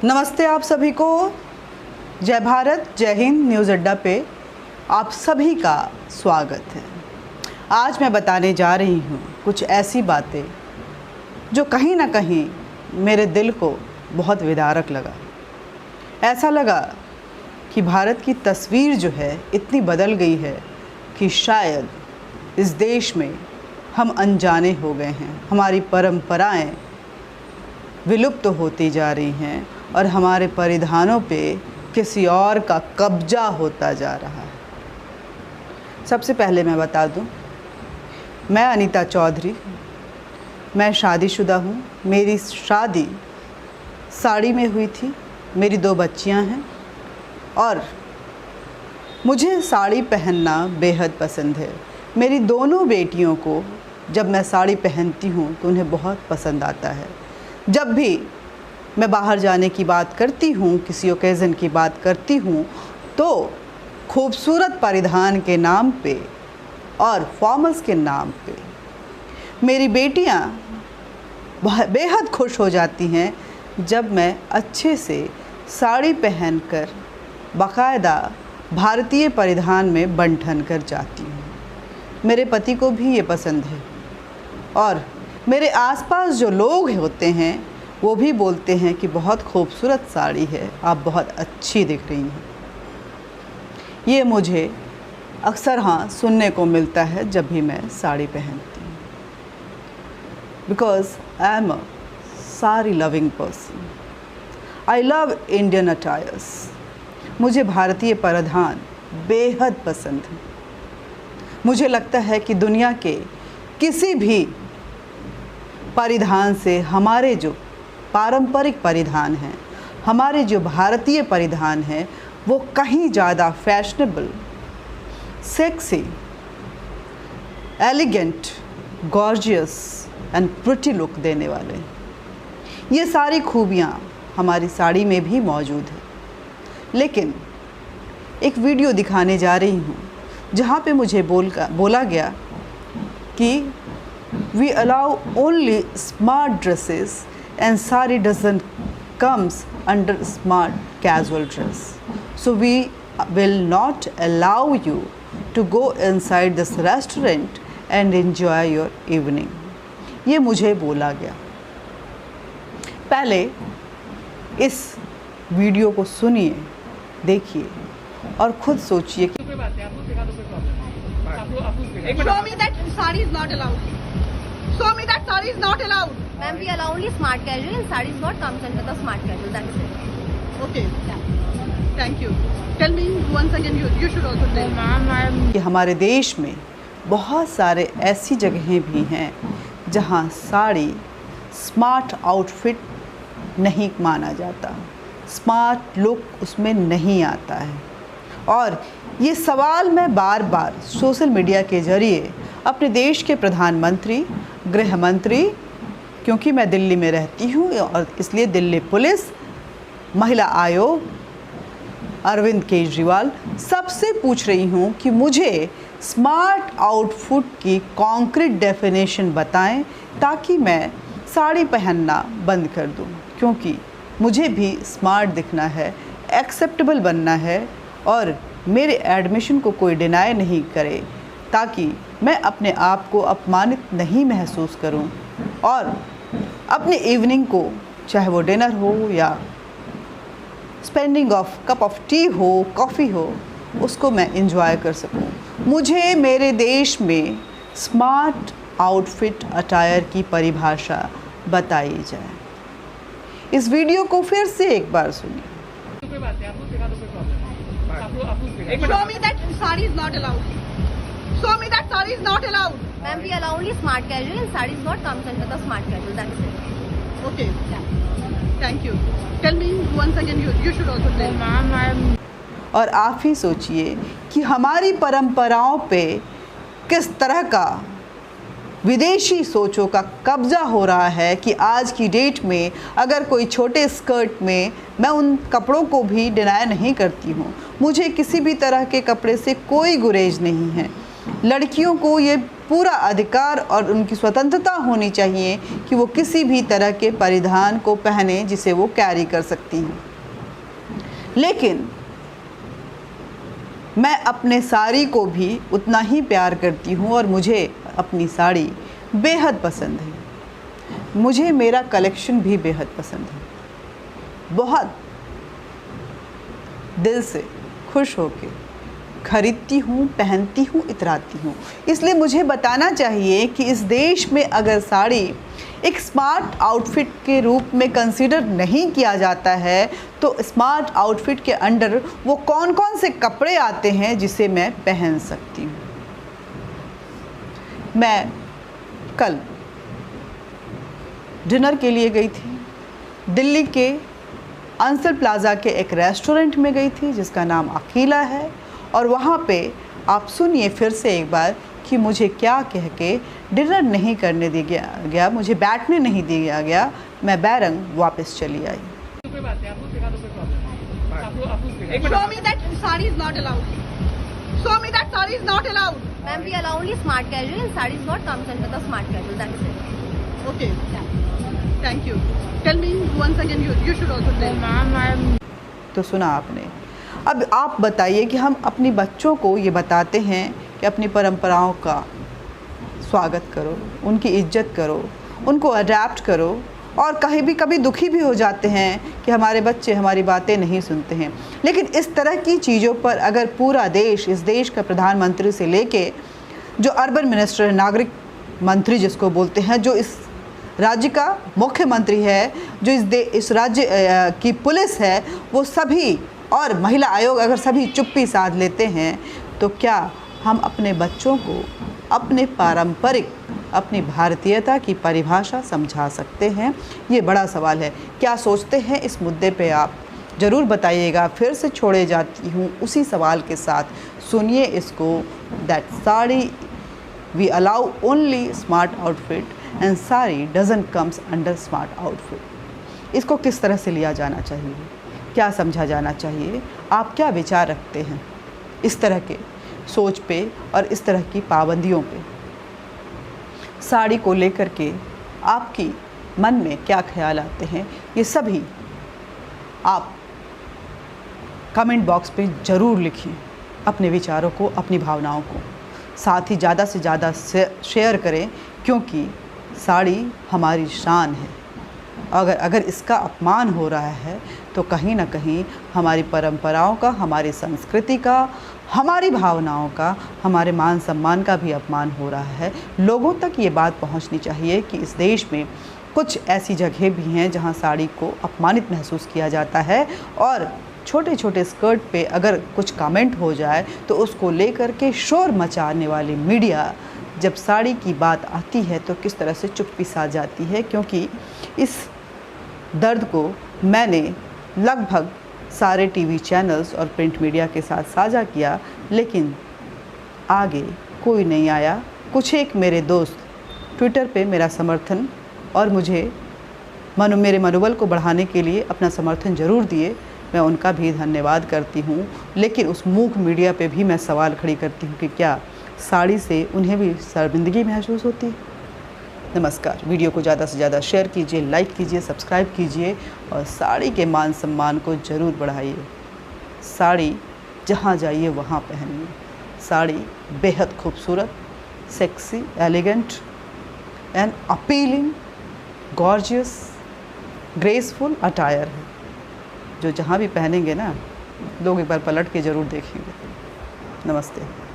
नमस्ते आप सभी को। जय भारत, जय हिंद। न्यूज़ अड्डा पे आप सभी का स्वागत है। आज मैं बताने जा रही हूँ कुछ ऐसी बातें जो कहीं ना कहीं मेरे दिल को बहुत विदारक लगा। ऐसा लगा कि भारत की तस्वीर जो है इतनी बदल गई है कि शायद इस देश में हम अनजाने हो गए हैं। हमारी परंपराएं विलुप्त होती जा रही हैं और हमारे परिधानों पे किसी और का कब्जा होता जा रहा है। सबसे पहले मैं बता दूं, मैं अनीता चौधरी, मैं शादीशुदा हूँ। मेरी शादी साड़ी में हुई थी। मेरी 2 बच्चियाँ हैं और मुझे साड़ी पहनना बेहद पसंद है। मेरी दोनों बेटियों को जब मैं साड़ी पहनती हूँ तो उन्हें बहुत पसंद आता है। जब भी मैं बाहर जाने की बात करती हूँ, किसी ओकेज़न की बात करती हूँ, तो खूबसूरत परिधान के नाम पे और फॉर्मल्स के नाम पे मेरी बेटियाँ बेहद खुश हो जाती हैं जब मैं अच्छे से साड़ी पहनकर बाकायदा भारतीय परिधान में बन-ठन कर जाती हूँ। मेरे पति को भी ये पसंद है और मेरे आसपास जो लोग होते हैं वो भी बोलते हैं कि बहुत खूबसूरत साड़ी है, आप बहुत अच्छी दिख रही हैं। ये मुझे अक्सर सुनने को मिलता है जब भी मैं साड़ी पहनती हूँ। Because I am a sari loving person. I love Indian attires. मुझे भारतीय परिधान बेहद पसंद है। मुझे लगता है कि दुनिया के किसी भी परिधान से हमारे जो पारंपरिक परिधान हैं, हमारे जो भारतीय परिधान हैं, वो कहीं ज़्यादा fashionable, sexy, elegant, gorgeous and pretty look देने वाले हैं। ये सारी खूबियाँ हमारी साड़ी में भी मौजूद है। लेकिन एक वीडियो दिखाने जा रही हूँ जहाँ पे मुझे बोला गया कि we allow only smart dresses and sari doesn't comes under smart casual dress, so we will not allow you to go inside this restaurant and enjoy your evening। ये मुझे बोला गया। पहले इस वीडियो को सुनिए, देखिए और खुद सोचिए कि Show me that sari is not allowed. Show me that sari is not allowed. Ma'am, we allow only smart casual and sari is what comes under the smart casual. That's it. Okay. Thank you. Tell me once again. You should also tell. कि हमारे देश में बहुत सारे ऐसी जगहें भी हैं जहां साड़ी स्मार्ट आउटफिट नहीं माना जाता, स्मार्ट लुक उसमें नहीं आता है। और ये सवाल मैं बार बार सोशल मीडिया के ज़रिए अपने देश के प्रधानमंत्री, गृह मंत्री, क्योंकि मैं दिल्ली में रहती हूँ और इसलिए दिल्ली पुलिस, महिला आयोग, अरविंद केजरीवाल सबसे पूछ रही हूँ कि मुझे स्मार्ट आउटफिट की कॉन्क्रीट डेफिनेशन बताएं ताकि मैं साड़ी पहनना बंद कर दूँ, क्योंकि मुझे भी स्मार्ट दिखना है, एक्सेप्टेबल बनना है और मेरे एडमिशन को कोई डिनाई नहीं करे, ताकि मैं अपने आप को अपमानित नहीं महसूस करूं और अपने इवनिंग को, चाहे वो डिनर हो या spending of cup of T हो, कॉफ़ी हो, उसको मैं एंजॉय कर सकूं। मुझे मेरे देश में स्मार्ट आउटफिट अटायर की परिभाषा बताई जाए। इस वीडियो को फिर से एक बार सुनिए। Show me that sari is not allowed. Show me that sari is not allowed. Ma'am, we allow only smart casual and sari is what comes under the smart casual. That's it. Okay. Thank you. Tell me once again. You should also tell. और आप ही सोचिए कि हमारी परंपराओं पे किस तरह का विदेशी सोचों का कब्ज़ा हो रहा है कि आज की डेट में अगर कोई छोटे स्कर्ट में, मैं उन कपड़ों को भी डिनाई नहीं करती हूँ। मुझे किसी भी तरह के कपड़े से कोई गुरेज नहीं है। लड़कियों को ये पूरा अधिकार और उनकी स्वतंत्रता होनी चाहिए कि वो किसी भी तरह के परिधान को पहने जिसे वो कैरी कर सकती हैं। लेकिन मैं अपने साड़ी को भी उतना ही प्यार करती हूँ और मुझे अपनी साड़ी बेहद पसंद है। मुझे मेरा कलेक्शन भी बेहद पसंद है। बहुत दिल से खुश होके खरीदती हूँ, पहनती हूँ, इतराती हूँ। इसलिए मुझे बताना चाहिए कि इस देश में अगर साड़ी एक स्मार्ट आउटफिट के रूप में कंसीडर नहीं किया जाता है तो स्मार्ट आउटफिट के अंडर वो कौन कौन से कपड़े आते हैं जिसे मैं पहन सकती हूँ। मैं कल डिनर के लिए गई थी। दिल्ली के अंसल प्लाज़ा के एक रेस्टोरेंट में गई थी जिसका नाम अकीला है, और वहाँ पे आप सुनिए फिर से एक बार कि मुझे क्या कह के डिनर नहीं करने दिया गया, मुझे बैठने नहीं दिया गया। मैं बैरंग वापस चली आई। Show me that sari is not allowed. Show me that sari is not allowed. Ma'am, we allow only smart casual and sarees not comes under the smart casual. That's it. Okay. Thank you. Tell me once again. You should also tell. Ma'am, तो सुना आपने। अब आप बताइए कि हम अपनी बच्चों को ये बताते हैं कि अपनी परंपराओं का स्वागत करो, उनकी इज्जत करो, उनको अडैप्ट करो, और कहीं भी कभी दुखी भी हो जाते हैं कि हमारे बच्चे हमारी बातें नहीं सुनते हैं। लेकिन इस तरह की चीज़ों पर अगर पूरा देश, इस देश का प्रधानमंत्री से लेके जो अर्बन मिनिस्टर, नागरिक मंत्री जिसको बोलते हैं, जो इस राज्य का मुख्यमंत्री है, जो इस राज्य की पुलिस है, वो सभी और महिला आयोग अगर सभी चुप्पी साध लेते हैं तो क्या हम अपने बच्चों को अपने पारंपरिक, अपनी भारतीयता की परिभाषा समझा सकते हैं? ये बड़ा सवाल है। क्या सोचते हैं इस मुद्दे पे आप ज़रूर बताइएगा। फिर से छोड़े जाती हूँ उसी सवाल के साथ, सुनिए इसको। That sari we allow only smart outfit and sari doesn't comes under smart outfit. इसको किस तरह से लिया जाना चाहिए, क्या समझा जाना चाहिए? आप क्या विचार रखते हैं इस तरह के सोच पे और इस तरह की पाबंदियों पे? साड़ी को लेकर के आपकी मन में क्या ख्याल आते हैं, ये सभी आप कमेंट बॉक्स पे ज़रूर लिखिए अपने विचारों को, अपनी भावनाओं को। साथ ही ज़्यादा से ज़्यादा शेयर करें, क्योंकि साड़ी हमारी शान है। अगर इसका अपमान हो रहा है तो कहीं ना कहीं हमारी परंपराओं का, हमारी संस्कृति का, हमारी भावनाओं का, हमारे मान सम्मान का भी अपमान हो रहा है। लोगों तक ये बात पहुंचनी चाहिए कि इस देश में कुछ ऐसी जगह भी हैं जहां साड़ी को अपमानित महसूस किया जाता है, और छोटे छोटे स्कर्ट पे अगर कुछ कमेंट हो जाए तो उसको लेकर के शोर मचाने वाली मीडिया जब साड़ी की बात आती है तो किस तरह से चुप्पी साध जाती है। क्योंकि इस दर्द को मैंने लगभग सारे टीवी चैनल्स और प्रिंट मीडिया के साथ साझा किया, लेकिन आगे कोई नहीं आया। कुछ एक मेरे दोस्त ट्विटर पे मेरा समर्थन और मुझे मेरे मनोबल को बढ़ाने के लिए अपना समर्थन ज़रूर दिए, मैं उनका भी धन्यवाद करती हूँ। लेकिन उस मूक मीडिया पे भी मैं सवाल खड़ी करती हूँ कि क्या साड़ी से उन्हें भी शर्मिंदगी महसूस होती है? नमस्कार। वीडियो को ज़्यादा से ज़्यादा शेयर कीजिए, लाइक कीजिए, सब्सक्राइब कीजिए और साड़ी के मान सम्मान को ज़रूर बढ़ाइए। साड़ी जहाँ जाइए वहाँ पहनिए। साड़ी बेहद खूबसूरत, sexy, elegant and appealing, gorgeous, graceful attire है, जो जहाँ भी पहनेंगे ना, लोग एक बार पलट के ज़रूर देखेंगे। नमस्ते।